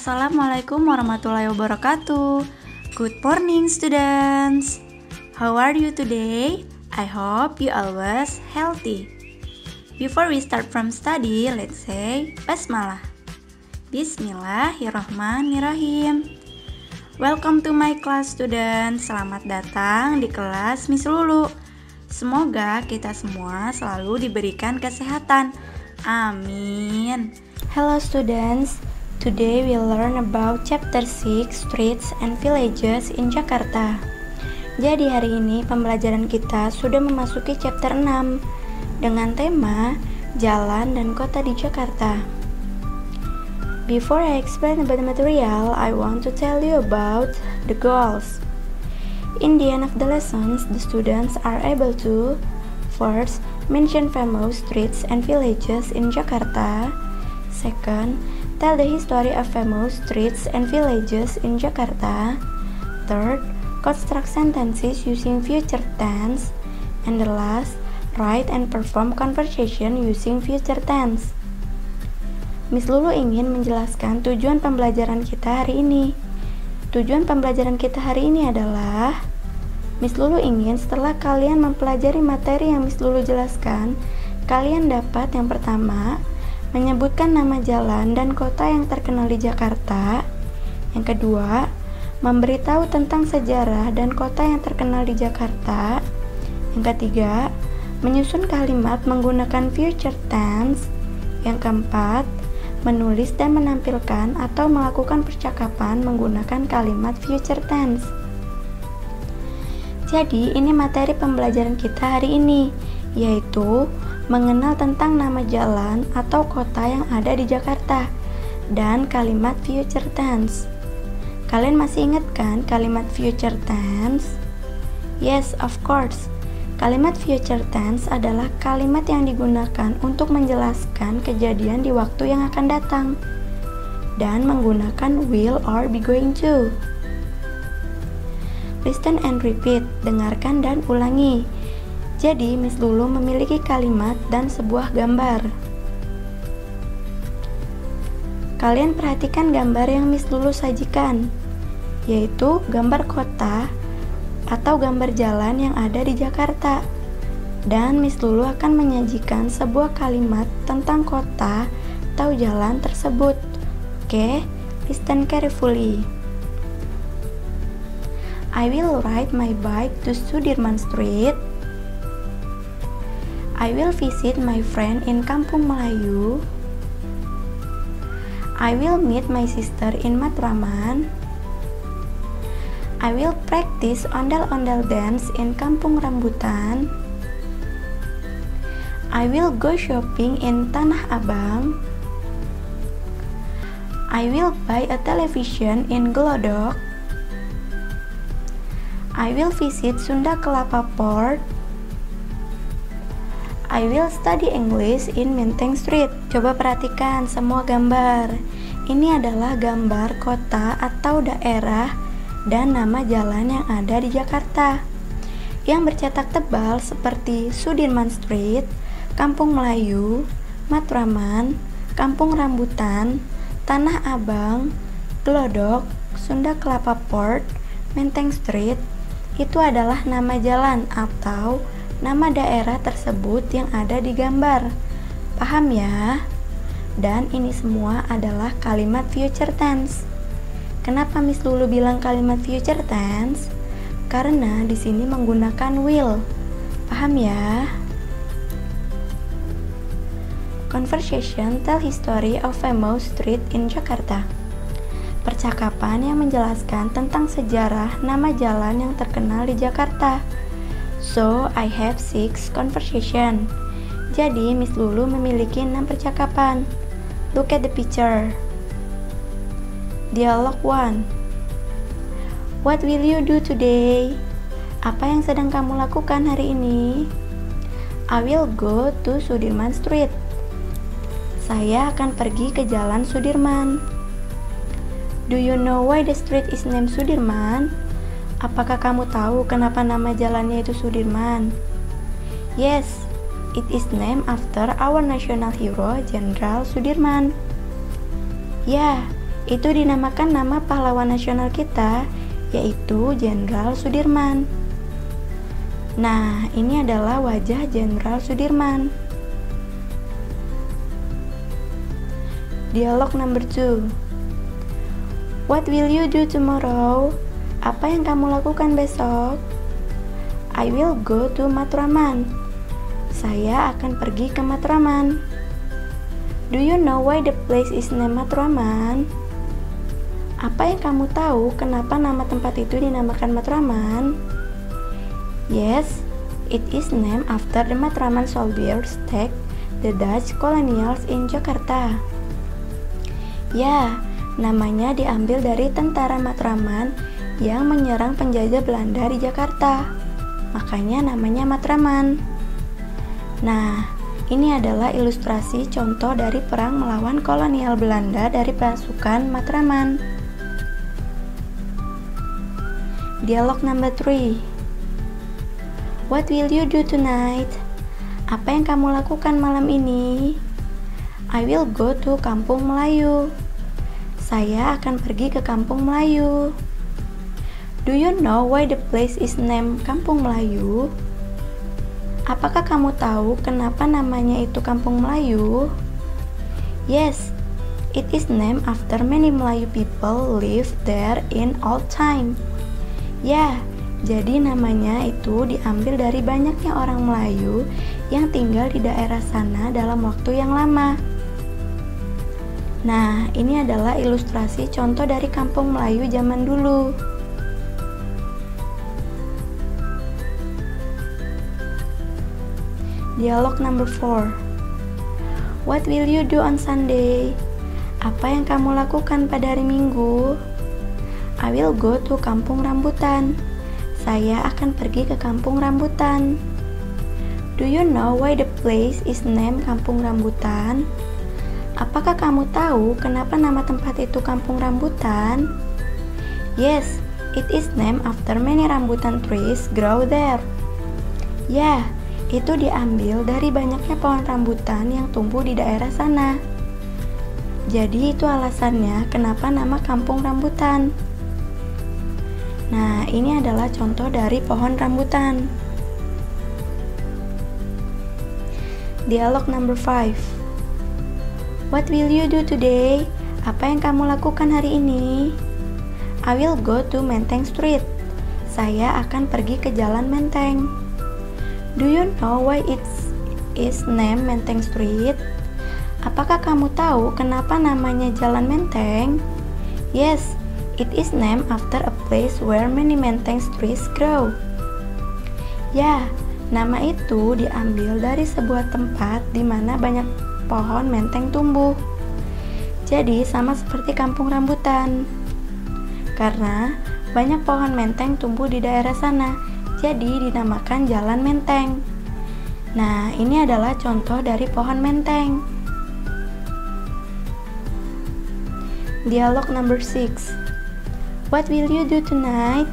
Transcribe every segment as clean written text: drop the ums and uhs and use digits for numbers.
Assalamualaikum warahmatullahi wabarakatuh. Good morning students. How are you today? I hope you always healthy. Before we start from study, let's say Basmalah. Bismillahirrahmanirrahim. Welcome to my class students. Selamat datang di kelas Miss Lulu. Semoga kita semua selalu diberikan kesehatan. Amin. Hello students. Today we'll learn about chapter 6 Streets and Villages in Jakarta. Jadi hari ini pembelajaran kita sudah memasuki chapter 6 dengan tema Jalan dan Kota di Jakarta. Before I explain about the material, I want to tell you about the goals. In the end of the lessons, the students are able to first, mention famous streets and villages in Jakarta. Second, tell the history of famous streets and villages in Jakarta. Third, construct sentences using future tense. And the last, write and perform conversation using future tense. Miss Lulu ingin menjelaskan tujuan pembelajaran kita hari ini. Tujuan pembelajaran kita hari ini adalah Miss Lulu ingin setelah kalian mempelajari materi yang Miss Lulu jelaskan, kalian dapat yang pertama, menyebutkan nama jalan dan kota yang terkenal di Jakarta. Yang kedua, memberitahu tentang sejarah dan kota yang terkenal di Jakarta. Yang ketiga, menyusun kalimat menggunakan future tense. Yang keempat, menulis dan menampilkan atau melakukan percakapan menggunakan kalimat future tense. Jadi, ini materi pembelajaran kita hari ini, yaitu mengenal tentang nama jalan atau kota yang ada di Jakarta dan kalimat future tense. Kalian masih ingat kan kalimat future tense? Yes, of course. Kalimat future tense adalah kalimat yang digunakan untuk menjelaskan kejadian di waktu yang akan datang dan menggunakan will or be going to. Listen and repeat, dengarkan dan ulangi. Jadi, Miss Lulu memiliki kalimat dan sebuah gambar. Kalian perhatikan gambar yang Miss Lulu sajikan, yaitu gambar kota atau gambar jalan yang ada di Jakarta. Dan Miss Lulu akan menyajikan sebuah kalimat tentang kota atau jalan tersebut. Oke, listen carefully. I will ride my bike to Sudirman Street. I will visit my friend in Kampung Melayu. I will meet my sister in Matraman. I will practice ondel-ondel dance in Kampung Rambutan. I will go shopping in Tanah Abang. I will buy a television in Glodok. I will visit Sunda Kelapa Port. I will study English in Menteng Street. Coba perhatikan semua gambar. Ini adalah gambar kota atau daerah dan nama jalan yang ada di Jakarta yang bercetak tebal seperti Sudirman Street, Kampung Melayu, Matraman, Kampung Rambutan, Tanah Abang, Glodok, Sunda Kelapa Port, Menteng Street. Itu adalah nama jalan atau nama daerah tersebut yang ada di gambar. Paham ya? Dan ini semua adalah kalimat future tense. Kenapa Miss Lulu bilang kalimat future tense? Karena di sini menggunakan will. Paham ya? Conversation tell history of famous street in Jakarta. Percakapan yang menjelaskan tentang sejarah nama jalan yang terkenal di Jakarta. So, I have 6 conversation. Jadi, Miss Lulu memiliki 6 percakapan. Look at the picture. Dialog 1. What will you do today? Apa yang sedang kamu lakukan hari ini? I will go to Sudirman Street. Saya akan pergi ke Jalan Sudirman. Do you know why the street is named Sudirman? Apakah kamu tahu kenapa nama jalannya itu Sudirman? Yes, it is named after our national hero, Jenderal Sudirman. Ya, itu dinamakan nama pahlawan nasional kita, yaitu Jenderal Sudirman. Nah, ini adalah wajah Jenderal Sudirman. Dialog number 2. What will you do tomorrow? Apa yang kamu lakukan besok? I will go to Matraman. Saya akan pergi ke Matraman. Do you know why the place is named Matraman? Apa yang kamu tahu kenapa nama tempat itu dinamakan Matraman? Yes, it is named after the Matraman soldiers take the Dutch colonials in Jakarta. Ya, namanya diambil dari tentara Matraman yang menyerang penjajah Belanda di Jakarta. Makanya namanya Matraman. Nah, ini adalah ilustrasi contoh dari perang melawan kolonial Belanda dari pasukan Matraman. Dialog number 3. What will you do tonight? Apa yang kamu lakukan malam ini? I will go to Kampung Melayu. Saya akan pergi ke Kampung Melayu. Do you know why the place is named Kampung Melayu? Apakah kamu tahu kenapa namanya itu Kampung Melayu? Yes, it is named after many Melayu people live there in old time. Ya, jadi namanya itu diambil dari banyaknya orang Melayu yang tinggal di daerah sana dalam waktu yang lama. Nah, ini adalah ilustrasi contoh dari Kampung Melayu zaman dulu. Dialog number 4. What will you do on Sunday? Apa yang kamu lakukan pada hari Minggu? I will go to Kampung Rambutan. Saya akan pergi ke Kampung Rambutan. Do you know why the place is named Kampung Rambutan? Apakah kamu tahu kenapa nama tempat itu Kampung Rambutan? Yes, it is named after many rambutan trees grow there. Ya, itu diambil dari banyaknya pohon rambutan yang tumbuh di daerah sana. Jadi itu alasannya kenapa nama Kampung Rambutan. Nah, ini adalah contoh dari pohon rambutan. Dialog number 5. What will you do today? Apa yang kamu lakukan hari ini? I will go to Menteng Street. Saya akan pergi ke Jalan Menteng. Do you know why it is named Menteng Street? Apakah kamu tahu kenapa namanya Jalan Menteng? Yes, it is named after a place where many menteng trees grow. Ya, nama itu diambil dari sebuah tempat di mana banyak pohon menteng tumbuh. Jadi sama seperti Kampung Rambutan. Karena banyak pohon menteng tumbuh di daerah sana, jadi dinamakan Jalan Menteng. Nah, ini adalah contoh dari pohon menteng. Dialog number 6. What will you do tonight?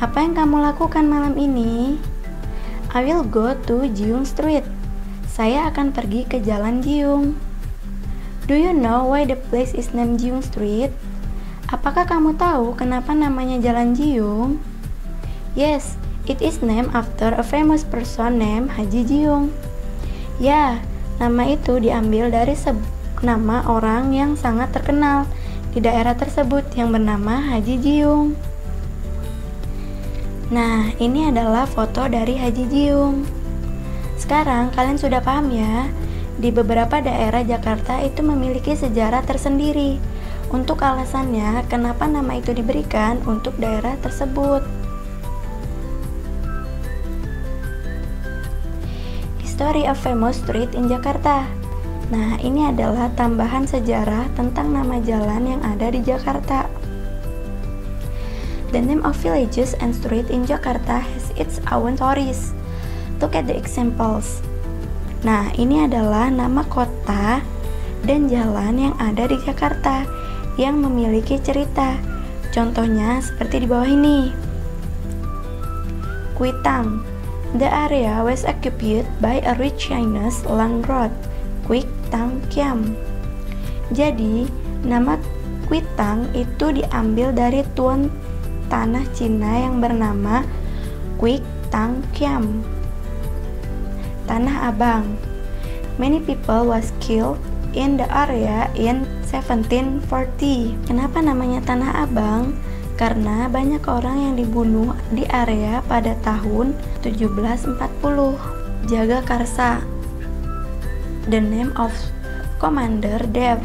Apa yang kamu lakukan malam ini? I will go to Jiung Street. Saya akan pergi ke Jalan Jiung. Do you know why the place is named Jiung Street? Apakah kamu tahu kenapa namanya Jalan Jiung? Yes, it is named after a famous person named Haji Jiung. Ya, nama itu diambil dari nama orang yang sangat terkenal di daerah tersebut yang bernama Haji Jiung. Nah, ini adalah foto dari Haji Jiung. Sekarang kalian sudah paham ya, di beberapa daerah Jakarta itu memiliki sejarah tersendiri untuk alasannya kenapa nama itu diberikan untuk daerah tersebut. History of famous street in Jakarta. Nah, ini adalah tambahan sejarah tentang nama jalan yang ada di Jakarta. The name of villages and street in Jakarta has its own stories. Look at the examples. Nah, ini adalah nama kota dan jalan yang ada di Jakarta yang memiliki cerita. Contohnya seperti di bawah ini. Kuitang. The area was occupied by a rich Chinese landlord, Quick Tang Kiam. Jadi, nama Kuitang itu diambil dari tuan tanah Cina yang bernama Kwik Tang Kiam, Tanah Abang. Many people was killed in the area in 1740. Kenapa namanya Tanah Abang? Karena banyak orang yang dibunuh di area pada tahun 1740. Jagakarsa, the name of Commander Dev.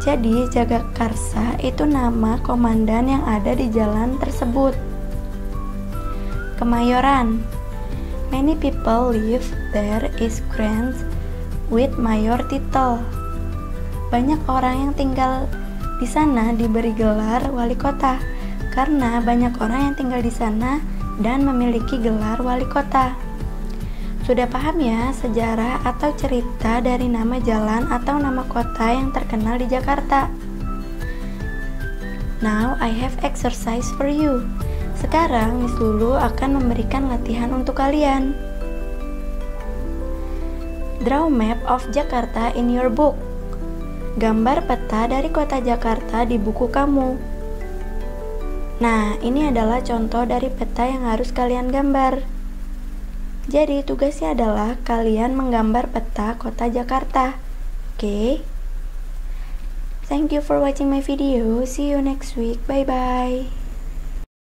Jadi Jagakarsa itu nama komandan yang ada di jalan tersebut. Kemayoran, many people live there is grants with mayor title. Banyak orang yang tinggal di sana diberi gelar wali kota karena banyak orang yang tinggal di sana dan memiliki gelar wali kota. Sudah paham ya sejarah atau cerita dari nama jalan atau nama kota yang terkenal di Jakarta? Now I have exercise for you. Sekarang Miss Lulu akan memberikan latihan untuk kalian. Draw map of Jakarta in your book. Gambar peta dari kota Jakarta di buku kamu. Nah, ini adalah contoh dari peta yang harus kalian gambar. Jadi tugasnya adalah kalian menggambar peta kota Jakarta. Oke? Thank you for watching my video. See you next week. Bye bye.